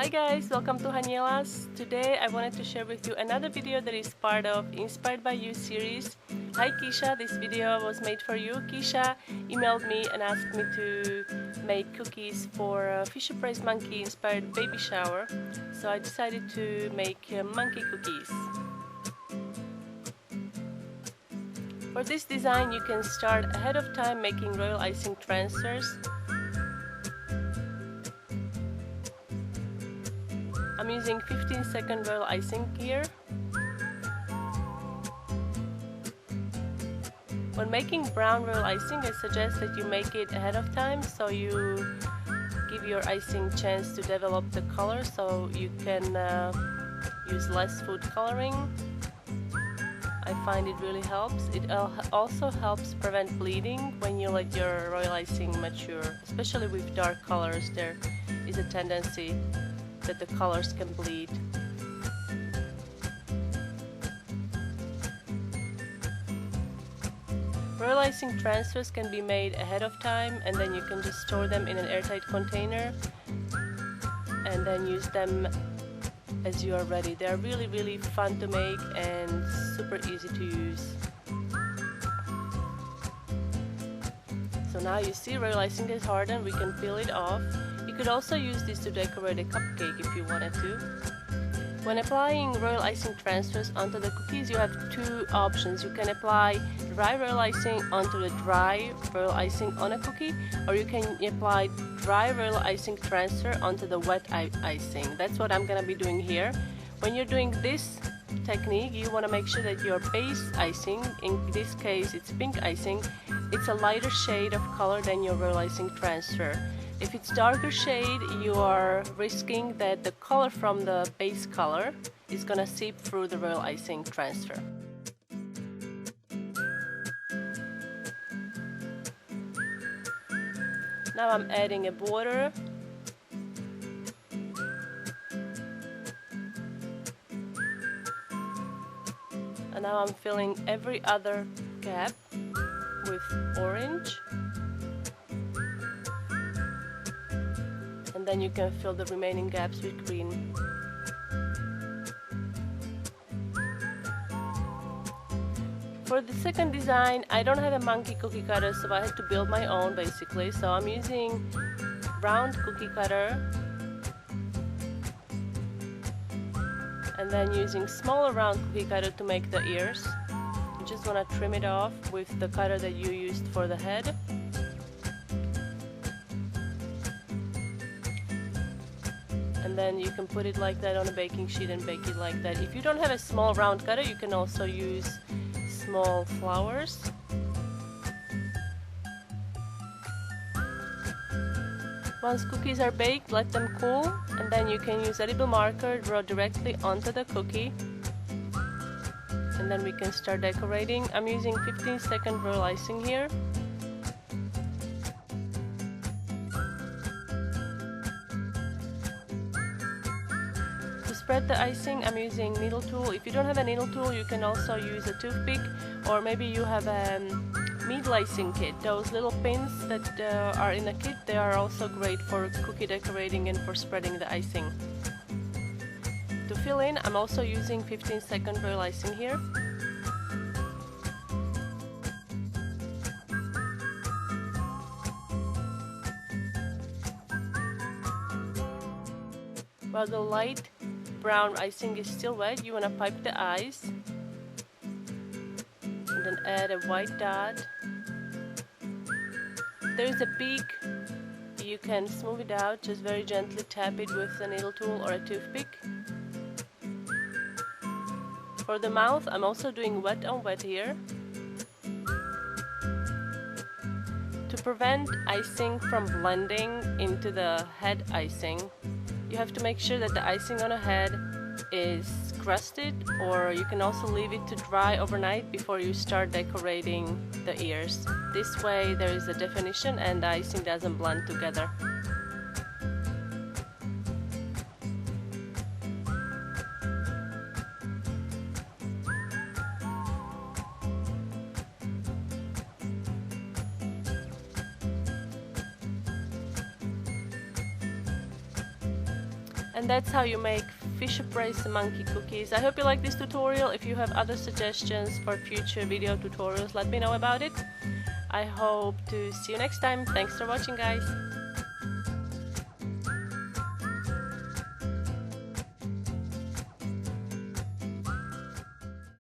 Hi guys, welcome to Haniela's. Today I wanted to share with you another video that is part of Inspired by You series. Hi Keisha, this video was made for you. Keisha emailed me and asked me to make cookies for a Fisher Price monkey inspired baby shower. So I decided to make monkey cookies. For this design you can start ahead of time making royal icing transfers. I'm using 15-second royal icing here. When making brown royal icing, I suggest that you make it ahead of time so you give your icing chance to develop the color, so you can use less food coloring. I find it really helps. It also helps prevent bleeding when you let your royal icing mature, especially with dark colors. There is a tendency that the colors can bleed. Royal icing transfers can be made ahead of time, and then you can just store them in an airtight container and then use them as you are ready. They are really fun to make and super easy to use. So now you see royal icing is hardened, we can peel it off. You could also use this to decorate a cupcake if you wanted to. When applying royal icing transfers onto the cookies, you have two options. You can apply dry royal icing onto the dry royal icing on a cookie, or you can apply dry royal icing transfer onto the wet icing. That's what I'm gonna be doing here. When you're doing this technique, you want to make sure that your base icing, in this case it's pink icing, it's a lighter shade of color than your royal icing transfer. If it's darker shade, you are risking that the color from the base color is gonna seep through the royal icing transfer. Now I'm adding a border. And now I'm filling every other gap with orange. And then you can fill the remaining gaps with green. For the second design, I don't have a monkey cookie cutter, so I had to build my own basically. So I'm using round cookie cutter and then using smaller round cookie cutter to make the ears. You just want to trim it off with the cutter that you used for the head. And then you can put it like that on a baking sheet and bake it like that. If you don't have a small round cutter, you can also use small flowers. Once cookies are baked, let them cool, and then you can use edible marker, draw directly onto the cookie, and then we can start decorating. I'm using 15-second royal icing here. Spread the icing, I'm using needle tool. If you don't have a needle tool, you can also use a toothpick, or maybe you have a meat lacing kit. Those little pins that are in a kit, they are also great for cookie decorating and for spreading the icing. To fill in, I'm also using 15-second royal icing here. While the light brown icing is still wet, you want to pipe the eyes and then add a white dot. If there is a peak, you can smooth it out, just very gently tap it with a needle tool or a toothpick. For the mouth, I'm also doing wet on wet here. To prevent icing from blending into the head icing, you have to make sure that the icing on a head is crusted, or you can also leave it to dry overnight before you start decorating the ears. This way there is a definition and the icing doesn't blend together. And that's how you make fish braised monkey cookies. I hope you like this tutorial. If you have other suggestions for future video tutorials, let me know about it. I hope to see you next time. Thanks for watching, guys.